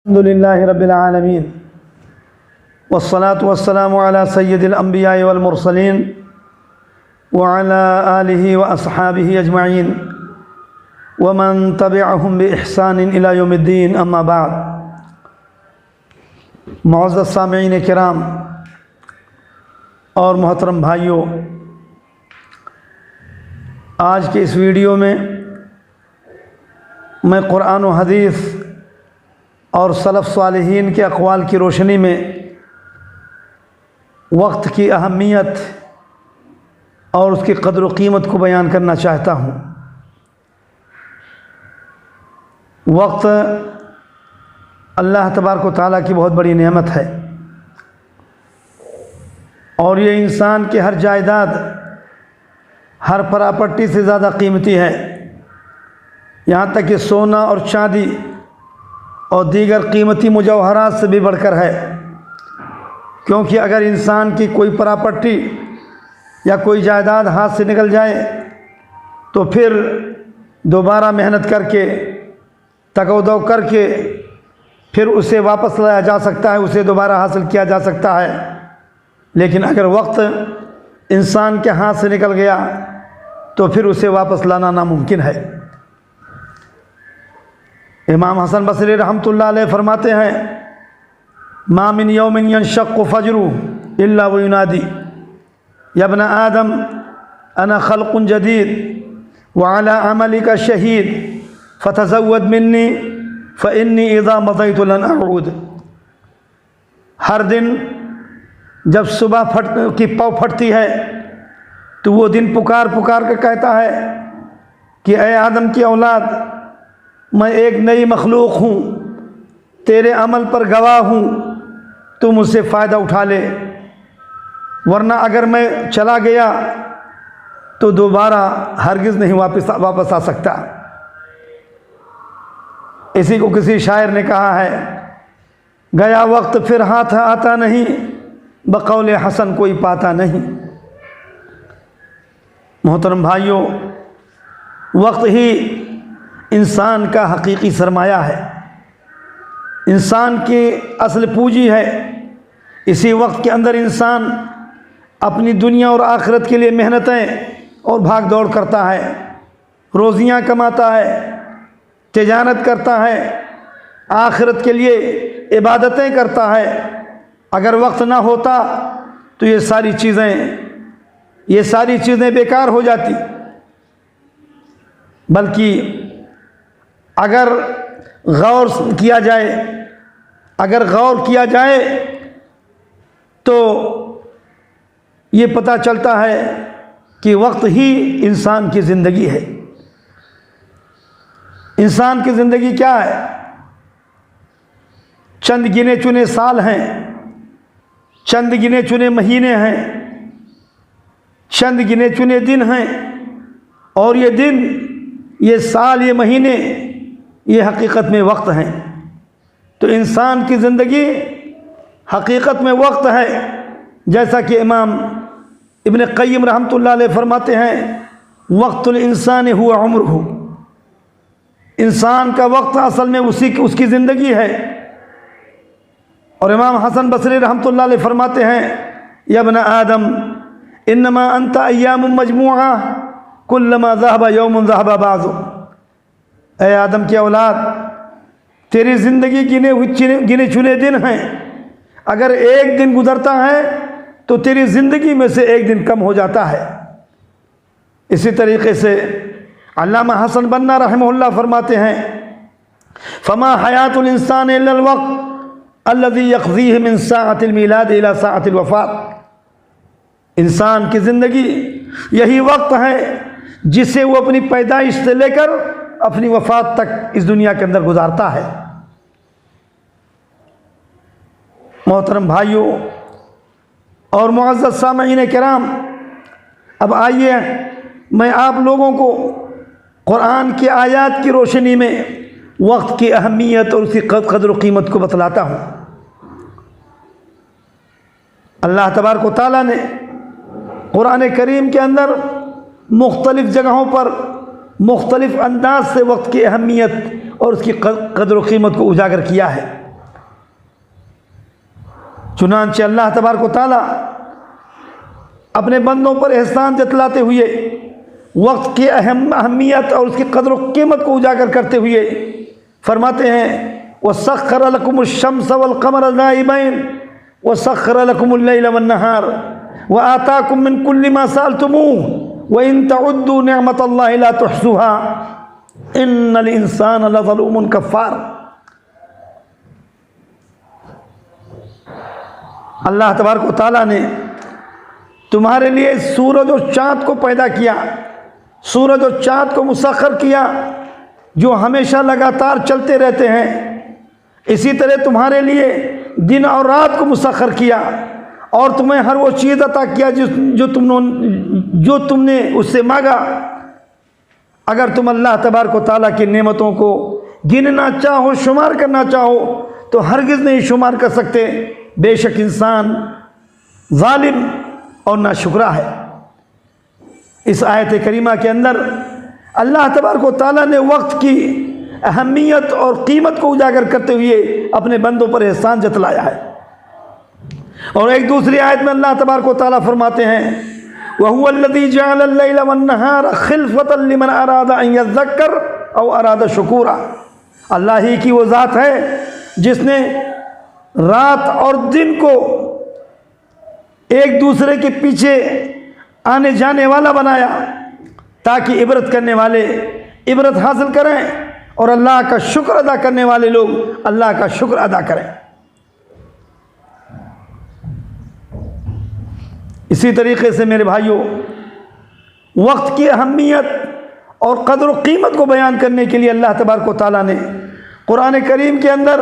الحمد لله رب العالمين والصلاة والسلام على سيد الأنبياء والمرسلين وعلى آله وأصحابه أجمعين ومن تبعهم بإحسان إلى يوم الدين أما بعد. معزز سامعین کرام اور محترم بھائیوں، آج کے اس ویڈیو میں میں قرآن و حدیث اور سلف صالحین کے اقوال کی روشنی میں وقت کی اہمیت اور اس کی قدر و قیمت کو بیان کرنا چاہتا ہوں. وقت اللہ تبارک و تعالیٰ کی بہت بڑی نعمت ہے، اور یہ انسان کے ہر جائیداد، ہر پراپرٹی سے زیادہ قیمتی ہے، یہاں تک کہ سونا اور چاندی اور دیگر قیمتی مجوہرات سے بھی بڑھ کر ہے. کیونکہ اگر انسان کی کوئی پراپرٹی یا کوئی جائیداد ہاتھ سے نکل جائے تو پھر دوبارہ محنت کر کے، تگودو کر کے پھر اسے واپس لایا جا سکتا ہے، اسے دوبارہ حاصل کیا جا سکتا ہے. لیکن اگر وقت انسان کے ہاتھ سے نکل گیا تو پھر اسے واپس لانا ناممکن ہے. امام حسن بصری رحمۃ اللہ علیہ فرماتے ہیں: ما من یوم ینشق فجره الا وینادی یا ابن آدم انا خلق جدید وعلى عملک شہید فتزود منی فانی اذا مضیت لن اعود. ہر دن جب صبح کی پاؤ پھٹتی ہے تو وہ دن پکار کر کہتا ہے کہ اے آدم کی اولاد، میں ایک نئی مخلوق ہوں، تیرے عمل پر گواہ ہوں، تو مجھ سے فائدہ اٹھا لے، ورنہ اگر میں چلا گیا تو دوبارہ ہرگز نہیں واپس آ سکتا. اسی کو کسی شاعر نے کہا ہے: گیا وقت پھر ہاتھ آتا نہیں، بقول حسن کوئی پاتا نہیں. محترم بھائیوں، وقت ہی انسان کا حقیقی سرمایہ ہے، انسان کی اصل پونجی ہے. اسی وقت کے اندر انسان اپنی دنیا اور آخرت کے لیے محنتیں اور بھاگ دوڑ کرتا ہے، روزیاں کماتا ہے، تجارت کرتا ہے، آخرت کے لیے عبادتیں کرتا ہے. اگر وقت نہ ہوتا تو یہ ساری چیزیں بیکار ہو جاتی. بلکہ اگر غور کیا جائے تو یہ پتہ چلتا ہے کہ وقت ہی انسان کی زندگی ہے. انسان کی زندگی کیا ہے؟ چند گنے چنے سال ہیں، چند گنے چنے مہینے ہیں، چند گنے چنے دن ہیں، اور یہ دن، یہ سال، یہ مہینے، یہ حقیقت میں وقت ہیں. تو انسان کی زندگی حقیقت میں وقت ہے. جیسا کہ امام ابن قیم رحمۃ اللہ علیہ فرماتے ہیں: وقت الانسان ہوا عمرہ. انسان کا وقت اصل میں اس کی زندگی ہے. اور امام حسن بصری رحمۃ اللہ علیہ فرماتے ہیں: یا ابن آدم انما انت ایام مجموعہ کلما ذہب یوم ذہب بعض. اے آدم کی اولاد، تیری زندگی گنے چنے دن ہیں. اگر ایک دن گزرتا ہے تو تیری زندگی میں سے ایک دن کم ہو جاتا ہے. اسی طریقے سے علامہ حسن بنا رحمہ اللہ فرماتے ہیں: فما حیات الانسان الا الوقت الذي يقضيه من ساعة المیلاد الى ساعة الوفات. انسان کی زندگی یہی وقت ہے جسے وہ اپنی پیدائش سے لے کر اپنی وفات تک اس دنیا کے اندر گزارتا ہے. محترم بھائیوں اور معزز سامعین کرام، اب آئیے میں آپ لوگوں کو قرآن کی آیات کی روشنی میں وقت کی اہمیت اور اس کی قدر و قیمت کو بتلاتا ہوں. اللہ تبارک و تعالیٰ نے قرآن کریم کے اندر مختلف جگہوں پر مختلف انداز سے وقت کی اہمیت اور اس کی قدر و قیمت کو اجاگر کیا ہے. چنانچہ اللہ تبارک و تعالیٰ اپنے بندوں پر احسان جتلاتے ہوئے وقت کی اہمیت اور اس کی قدر و قیمت کو اجاگر کرتے ہوئے فرماتے ہیں وَسَخَّرَ لَكُمُ الشَّمْسَ وَالْقَمَرَ دَائِبَيْنِ وَسَخَّرَ لَكُمُ اللَّيْلَ وَالنَّهَارَ وَآتَاكُم مِّن كُلِّ مَا سَأَلْتُمُوهُ وَإِن تَعُدُّوا نِعْمَةَ اللَّهِ لَا تُحْصُوهَا إِنَّ الْإِنسَانَ لَظَلُومٌ كَفَّارٌ۔ اللہ تبارک و تعالیٰ نے تمہارے لیے سورج اور چاند کو پیدا کیا، سورج اور چاند کو مسخر کیا جو ہمیشہ لگاتار چلتے رہتے ہیں۔ اسی طرح تمہارے لیے دن اور رات کو مسخر کیا اور تمہیں ہر وہ چیز عطا کیا جو تم نے اس سے مانگا۔ اگر تم اللہ تبارک و تعالیٰ کی نعمتوں کو گننا چاہو، شمار کرنا چاہو تو ہرگز نہیں شمار کر سکتے۔ بے شک انسان ظالم اور ناشکرا ہے۔ اس آیت کریمہ کے اندر اللہ تبارک و تعالیٰ نے وقت کی اہمیت اور قیمت کو اجاگر کرتے ہوئے اپنے بندوں پر احسان جتلایا ہے۔ اور ایک دوسری آیت میں اللہ تبارک و تعالیٰ فرماتے ہیں وَهُوَ الَّذِي جَعَلَ اللَّيْلَ وَالنَّهَارَ خِلْفَةً لِمَنْ أَرَادَ أَن يَذَّكَّرَ أَوْ أَرَادَ شُكُورًا۔ اللہ ہی کی وہ ذات ہے جس نے رات اور دن کو ایک دوسرے کے پیچھے آنے جانے والا بنایا تاکہ عبرت کرنے والے عبرت حاصل کریں اور اللہ کا شکر ادا کرنے والے لوگ اللہ کا شکر ادا کریں۔ اسی طریقے سے میرے بھائیوں، وقت کی اہمیت اور قدر و قیمت کو بیان کرنے کے لیے اللہ تبارک و تعالیٰ نے قرآن کریم کے اندر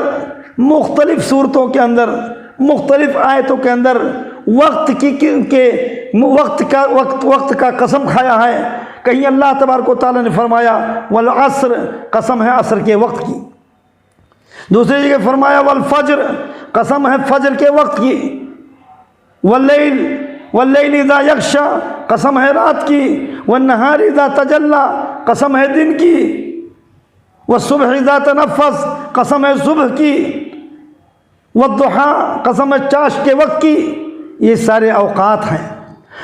مختلف صورتوں کے اندر مختلف آیتوں کے اندر وقت کا قسم کھایا ہے۔ کہیں اللہ تبارک و تعالیٰ نے فرمایا والعصر، قسم ہے عصر کے وقت کی۔ دوسری جگہ فرمایا والفجر، قسم ہے فجر کے وقت کی۔ واللیل اذا یغشی، قسم ہے رات کی۔ والنہار اذا تجلی، قسم ہے دن کی۔ والصبح اذا تنفس، قسم ہے صبح کی۔ والضحی، قسم ہے چاش کے وقت کی۔ یہ سارے اوقات ہیں،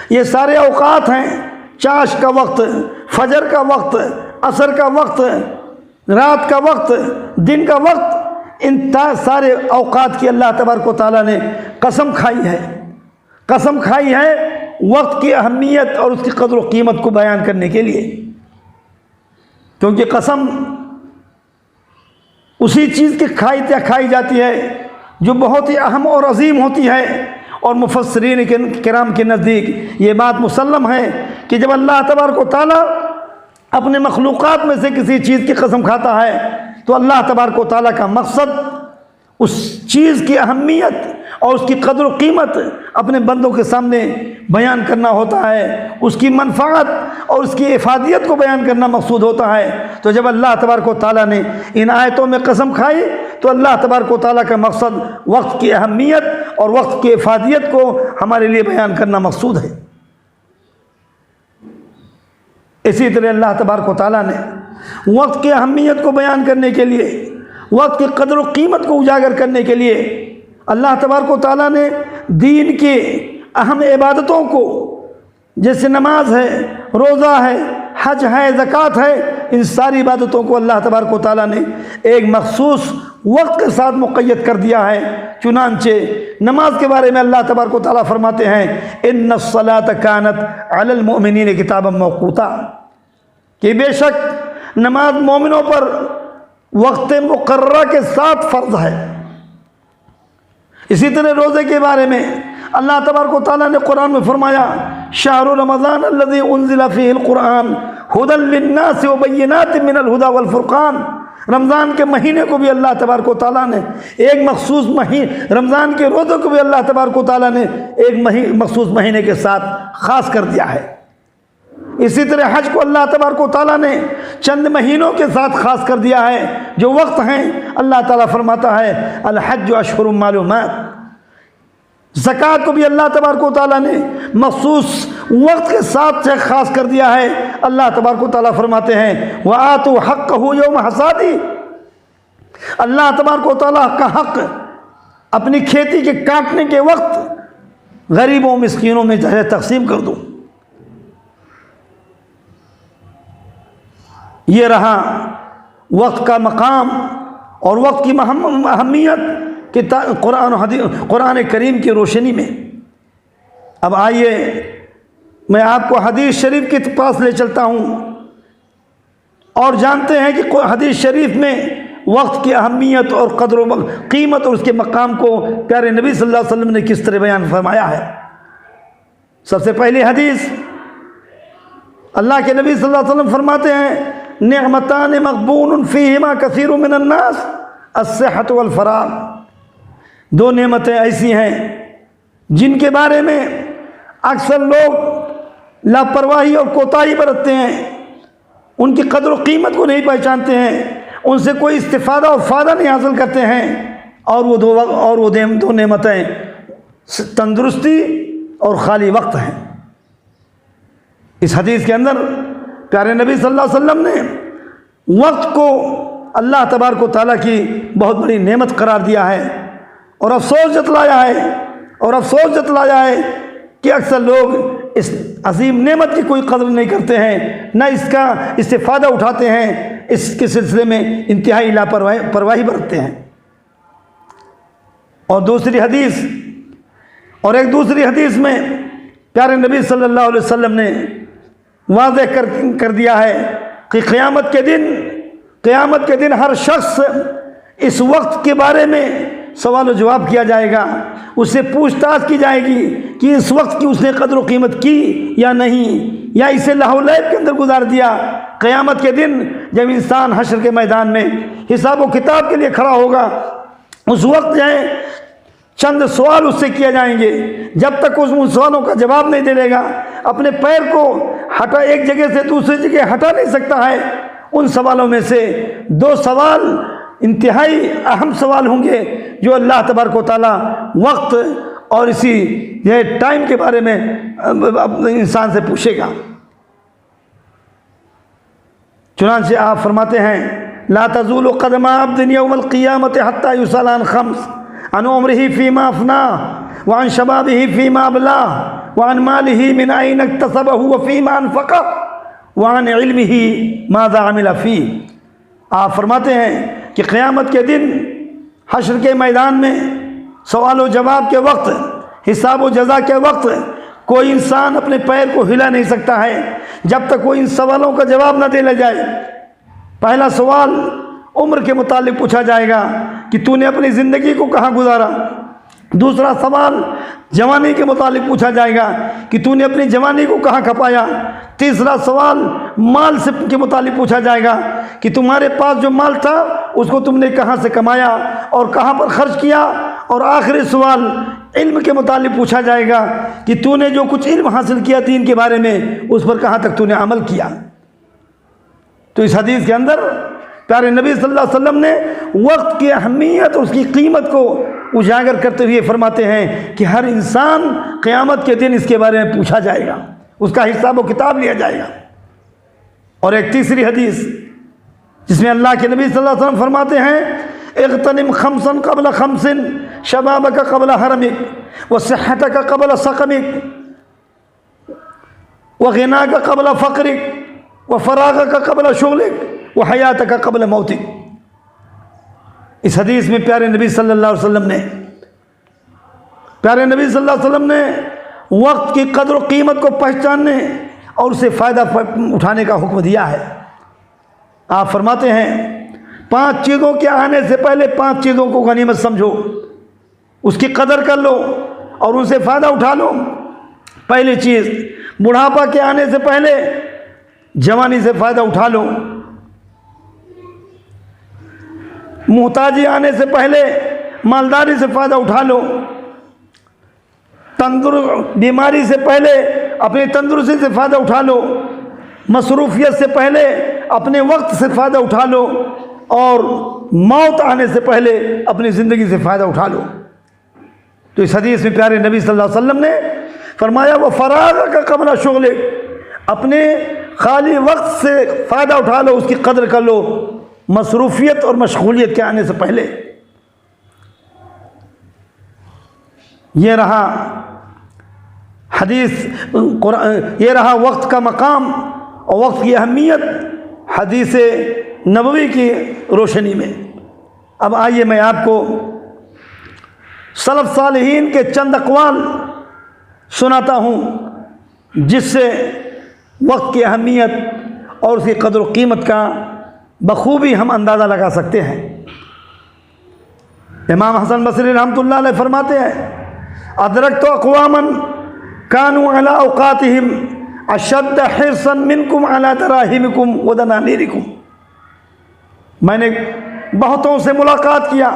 یہ سارے اوقات ہیں۔ چاش کا وقت، فجر کا وقت، عصر کا وقت، رات کا وقت، دن کا وقت، ان سارے اوقات کی اللہ تبارک و تعالیٰ نے قسم کھائی ہے۔ قسم کھائی ہے وقت کی اہمیت اور اس کی قدر و قیمت کو بیان کرنے کے لیے، کیونکہ قسم اسی چیز کی کھائی جاتی ہے جو بہت ہی اہم اور عظیم ہوتی ہے۔ اور مفسرین کرام کے نزدیک یہ بات مسلم ہے کہ جب اللہ تبارک و تعالیٰ اپنے مخلوقات میں سے کسی چیز کی قسم کھاتا ہے تو اللہ تبارک و تعالیٰ کا مقصد اس چیز کی اہمیت اور اس کی قدر و قیمت اپنے بندوں کے سامنے بیان کرنا ہوتا ہے، اس کی منفعت اور اس کی افادیت کو بیان کرنا مقصود ہوتا ہے۔ تو جب اللہ تبارک و تعالیٰ نے ان آیتوں میں قسم کھائی تو اللہ تبارک و تعالیٰ کا مقصد وقت کی اہمیت اور وقت کی افادیت کو ہمارے لیے بیان کرنا مقصود ہے۔ اسی طرح اللہ تبارک و تعالیٰ نے وقت کی اہمیت کو بیان کرنے کے لیے، وقت کی قدر و قیمت کو اجاگر کرنے کے لیے اللہ تبارک و تعالیٰ نے دین کی اہم عبادتوں کو، جیسے نماز ہے، روزہ ہے، حج ہے، زکوٰۃ ہے، ان ساری عبادتوں کو اللہ تبارک و تعالیٰ نے ایک مخصوص وقت کے ساتھ مقید کر دیا ہے۔ چنانچہ نماز کے بارے میں اللہ تبارک و تعالیٰ فرماتے ہیں ان الصلاۃ کانت علی المؤمنین کتابا موقوتا، کہ بے شک نماز مومنوں پر وقت مقررہ کے ساتھ فرض ہے۔ اسی طرح روزے کے بارے میں اللہ تبارک و تعالیٰ نے قرآن میں فرمایا شہر رمضان الذی انزل فیہ القرآن ھدی للناس وبینات من الھدی والفرقان۔ رمضان کے مہینے کو بھی اللہ تبارک و تعالیٰ نے ایک مخصوص رمضان کے روزے کو بھی اللہ تبارک و تعالیٰ نے ایک مخصوص مہینے کے ساتھ خاص کر دیا ہے۔ اسی طرح حج کو اللہ تبارک و تعالیٰ نے چند مہینوں کے ساتھ خاص کر دیا ہے جو وقت ہیں۔ اللہ تعالیٰ فرماتا ہے الحج اشہر معلومات۔ زکوٰۃ کو بھی اللہ تبارک و تعالیٰ نے مخصوص وقت کے ساتھ سے خاص کر دیا ہے۔ اللہ تبارک و تعالیٰ فرماتے ہیں وَآتُوا حَقَّهُ يَوْمَ حَصَادِهِ۔ اللہ تبارک و تعالیٰ کا حق اپنی کھیتی کے کاٹنے کے وقت غریبوں مسکینوں میں جو ہے تقسیم کر دوں۔ یہ رہا وقت کا مقام اور وقت کی اہمیت کہ قرآن کریم کی روشنی میں۔ اب آئیے میں آپ کو حدیث شریف کے پاس لے چلتا ہوں، اور جانتے ہیں کہ حدیث شریف میں وقت کی اہمیت اور قدر و قیمت اور اس کے مقام کو پیارے نبی صلی اللہ علیہ وسلم نے کس طرح بیان فرمایا ہے۔ سب سے پہلی حدیث، اللہ کے نبی صلی اللہ علیہ وسلم فرماتے ہیں نعمتان مغبون فیہما کثیر من الناس الصحت والفراغ۔ دو نعمتیں ایسی ہیں جن کے بارے میں اکثر لوگ لاپرواہی اور کوتاہی برتتے ہیں، ان کی قدر و قیمت کو نہیں پہچانتے ہیں، ان سے کوئی استفادہ اور فائدہ نہیں حاصل کرتے ہیں، اور وہ دو نعمتیں تندرستی اور خالی وقت ہیں۔ اس حدیث کے اندر پیارے نبی صلی اللہ علیہ وسلم نے وقت کو اللہ تبارک و تعالیٰ کی بہت بڑی نعمت قرار دیا ہے، اور افسوس جتلایا ہے کہ اکثر لوگ اس عظیم نعمت کی کوئی قدر نہیں کرتے ہیں، نہ اس کا استفادہ اٹھاتے ہیں، اس کے سلسلے میں انتہائی لاپرواہی برتتے ہیں۔ اور ایک دوسری حدیث میں پیارے نبی صلی اللہ علیہ وسلم نے واضح کر دیا ہے کہ قیامت کے دن ہر شخص اس وقت کے بارے میں سوال و جواب کیا جائے گا، اس سے پوچھ تاچھ کی جائے گی کہ اس وقت کی اس نے قدر و قیمت کی یا نہیں، یا اسے لہو لعب کے اندر گزار دیا۔ قیامت کے دن جب انسان حشر کے میدان میں حساب و کتاب کے لیے کھڑا ہوگا، اس وقت جو ہے چند سوال اس سے کیے جائیں گے، جب تک اس ان سوالوں کا جواب نہیں دے لے گا، اپنے پیر کو ایک جگہ سے دوسری جگہ ہٹا نہیں سکتا ہے۔ ان سوالوں میں سے دو سوال انتہائی اہم سوال ہوں گے جو اللہ تبارک و تعالیٰ وقت اور اسی یہ ٹائم کے بارے میں انسان سے پوچھے گا۔ چنانچہ آپ فرماتے ہیں لا تزول قدم عبد یوم القیامت حتی یسأل عن خمس عن عمره فیما افناه وعن شبابه فیما ابلاه وعن ماله من أين اكتسبه وفیما انفقه وعن علمه ماذا عمل فيه۔ آپ فرماتے ہیں کہ قیامت کے دن حشر کے میدان میں سوال و جواب کے وقت، حساب و جزا کے وقت کوئی انسان اپنے پیر کو ہلا نہیں سکتا ہے جب تک وہ ان سوالوں کا جواب نہ دے لے جائے۔ پہلا سوال عمر کے متعلق پوچھا جائے گا کہ تو نے اپنی زندگی کو کہاں گزارا۔ دوسرا سوال جوانی کے متعلق پوچھا جائے گا کہ تو نے اپنی جوانی کو کہاں کھپایا۔ تیسرا سوال مال کے متعلق پوچھا جائے گا کہ تمہارے پاس جو مال تھا اس کو تم نے کہاں سے کمایا اور کہاں پر خرچ کیا۔ اور آخری سوال علم کے متعلق پوچھا جائے گا کہ تو نے جو کچھ علم حاصل کیا دین کے بارے میں اس پر کہاں تک تو نے عمل کیا۔ تو اس حدیث کے اندر پیارے نبی صلی اللہ علیہ وسلم نے وقت کی اہمیت اور اس کی قیمت کو اجاگر کرتے ہوئے فرماتے ہیں کہ ہر انسان قیامت کے دن اس کے بارے میں پوچھا جائے گا، اس کا حساب و کتاب لیا جائے گا۔ اور ایک تیسری حدیث جس میں اللہ کے نبی صلی اللہ علیہ وسلم فرماتے ہیں اغتنم خمسا قبل خمس شبابک قبل حرمک وصحتک قبل سقمک وغناک قبل فقرک وفراغک قبل شغلک وحیاتک قبل موتک۔ اس حدیث میں پیارے نبی صلی اللہ علیہ وسلم نے وقت کی قدر و قیمت کو پہچاننے اور اسے فائدہ اٹھانے کا حکم دیا ہے۔ آپ فرماتے ہیں 5 چیزوں کے آنے سے پہلے 5 چیزوں کو غنیمت سمجھو، اس کی قدر کر لو اور ان سے فائدہ اٹھا لو۔ پہلی چیز، بڑھاپا کے آنے سے پہلے جوانی سے فائدہ اٹھا لو، محتاجی آنے سے پہلے مالداری سے فائدہ اٹھا لو، بیماری سے پہلے اپنی تندرستی سے فائدہ اٹھا لو، مصروفیت سے پہلے اپنے وقت سے فائدہ اٹھا لو، اور موت آنے سے پہلے اپنی زندگی سے فائدہ اٹھا لو۔ تو اس حدیث میں پیارے نبی صلی اللہ علیہ وسلم نے فرمایا وہ فراغ کا قبل شغل، اپنے خالی وقت سے فائدہ اٹھا لو، اس کی قدر کر لو مصروفیت اور مشغولیت کے آنے سے پہلے۔ یہ رہا حدیث یہ رہا وقت کا مقام اور وقت کی اہمیت حدیث نبوی کی روشنی میں۔ اب آئیے میں آپ کو سلف صالحین کے چند اقوال سناتا ہوں جس سے وقت کی اہمیت اور اس کی قدر و قیمت کا بخوبی ہم اندازہ لگا سکتے ہیں۔ امام حسن بصری رحمۃ اللہ علیہ فرماتے ہیں ادرکت اقواما كانوا على اوقاتهم اشد حرصا منكم على دراهمكم ودنانيركم، میں نے بہتوں سے ملاقات کیا،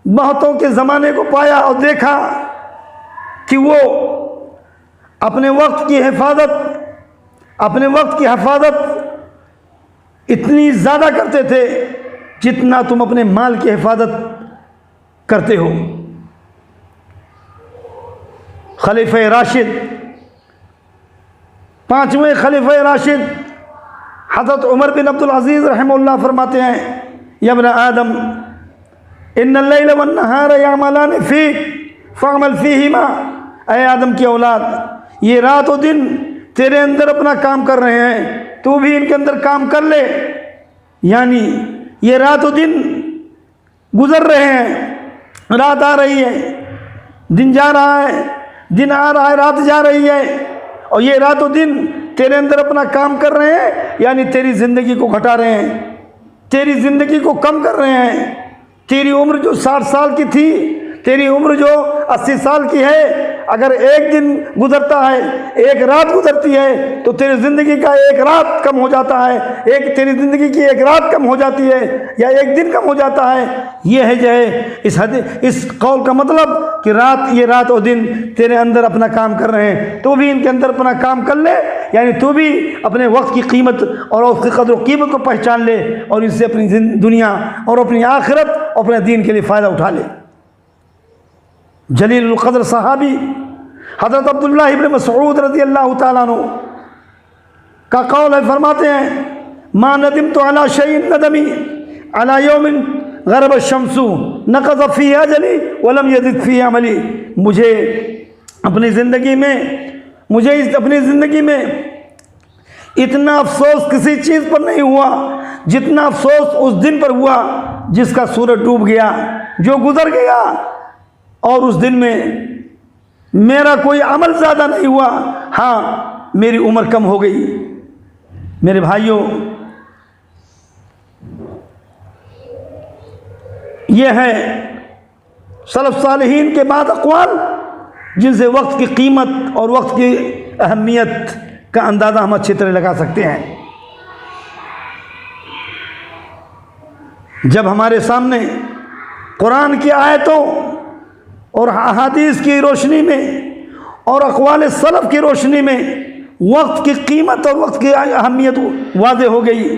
بہتوں کے زمانے کو پایا اور دیکھا کہ وہ اپنے وقت کی حفاظت اتنی زیادہ کرتے تھے جتنا تم اپنے مال کی حفاظت کرتے ہو۔ خلیفہ راشد، پانچویں خلیفہ راشد حضرت عمر بن عبد العزیز رحمہ اللہ فرماتے ہیں یا ابن آدم ان اللیل والنہار یعملان فیک فاعمل فیہما، اے آدم کی اولاد یہ رات و دن تیرے اندر اپنا کام کر رہے ہیں، تو بھی ان کے اندر کام کر لے، یعنی یہ رات و دن گزر رہے ہیں، رات آ رہی ہے، دن جا رہا ہے، دن آ رہا ہے، رات جا رہی ہے، اور یہ رات و دن تیرے اندر اپنا کام کر رہے ہیں، یعنی تیری زندگی کو گھٹا رہے ہیں، تیری زندگی کو کم کر رہے ہیں۔ تیری عمر جو 60 سال کی تھی، تیری عمر جو 80 سال کی ہے، اگر ایک دن گزرتا ہے، ایک رات گزرتی ہے تو تیری زندگی کا ایک رات کم ہو جاتا ہے، تیری زندگی کی ایک رات کم ہو جاتی ہے یا ایک دن کم ہو جاتا ہے۔ یہ ہے جو ہے اس قول کا مطلب کہ یہ رات اور دن تیرے اندر اپنا کام کر رہے ہیں، تو بھی ان کے اندر اپنا کام کر لے، یعنی تو بھی اپنے وقت کی قیمت اور اس کی قدر و قیمت کو پہچان لے اور اس سے اپنی دنیا اور اپنی آخرت اور اپنے دین کے لیے فائدہ اٹھا لے۔ جلیل القدر صحابی حضرت عبداللہ ابن مسعود رضی اللہ تعالیٰ عنہ کا قول ہے، فرماتے ہیں ما ندمت علی شیء ندمی علی یوم غرب الشمس نقض فی اجلی ولم یزد فی عملی، مجھے اپنی زندگی میں اتنا افسوس کسی چیز پر نہیں ہوا جتنا افسوس اس دن پر ہوا جس کا سورج ڈوب گیا، جو گزر گیا، اور اس دن میں میرا کوئی عمل زیادہ نہیں ہوا، ہاں میری عمر کم ہو گئی۔ میرے بھائیوں، یہ ہے سلف صالحین کے بعد اقوال جن سے وقت کی قیمت اور وقت کی اہمیت کا اندازہ ہم اچھی طرح لگا سکتے ہیں۔ جب ہمارے سامنے قرآن کی آیتوں اور احادیث کی روشنی میں اور اقوال سلف کی روشنی میں وقت کی قیمت اور وقت کی اہمیت واضح ہو گئی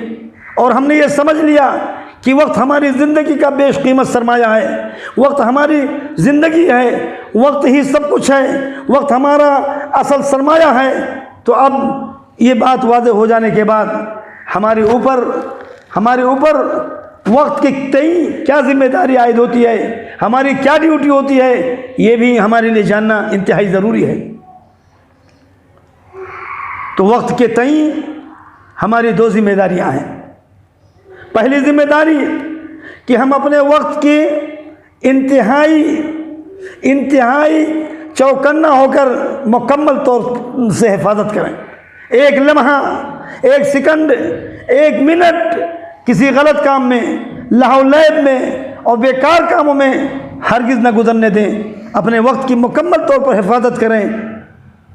اور ہم نے یہ سمجھ لیا کہ وقت ہماری زندگی کا بیش قیمت سرمایہ ہے، وقت ہماری زندگی ہے، وقت ہی سب کچھ ہے، وقت ہمارا اصل سرمایہ ہے، تو اب یہ بات واضح ہو جانے کے بعد ہمارے اوپر وقت کے تئیں کیا ذمہ داری عائد ہوتی ہے، ہماری کیا ڈیوٹی ہوتی ہے، یہ بھی ہمارے لیے جاننا انتہائی ضروری ہے۔ تو وقت کے تئیں ہماری دو ذمہ داریاں ہیں۔ پہلی ذمہ داری کہ ہم اپنے وقت کی انتہائی چوکنا ہو کر مکمل طور سے حفاظت کریں۔ ایک لمحہ، ایک سیکنڈ، ایک منٹ کسی غلط کام میں، لہو لعب میں اور بیکار کاموں میں ہرگز نہ گزرنے دیں، اپنے وقت کی مکمل طور پر حفاظت کریں۔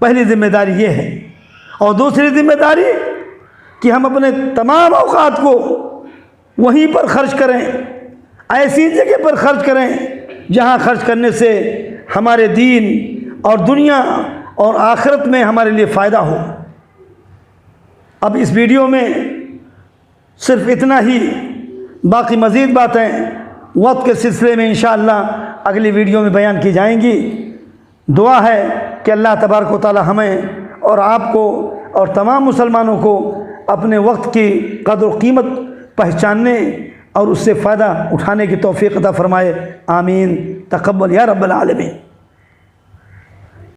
پہلی ذمہ داری یہ ہے۔ اور دوسری ذمہ داری کہ ہم اپنے تمام اوقات کو وہیں پر خرچ کریں، ایسی جگہ پر خرچ کریں جہاں خرچ کرنے سے ہمارے دین اور دنیا اور آخرت میں ہمارے لیے فائدہ ہو۔ اب اس ویڈیو میں صرف اتنا ہی، باقی مزید باتیں وقت کے سلسلے میں انشاءاللہ اگلی ویڈیو میں بیان کی جائیں گی۔ دعا ہے کہ اللہ تبارک و تعالی ہمیں اور آپ کو اور تمام مسلمانوں کو اپنے وقت کی قدر و قیمت پہچاننے اور اس سے فائدہ اٹھانے کی توفیق عطا فرمائے۔ آمین، تقبل یا رب العالمین۔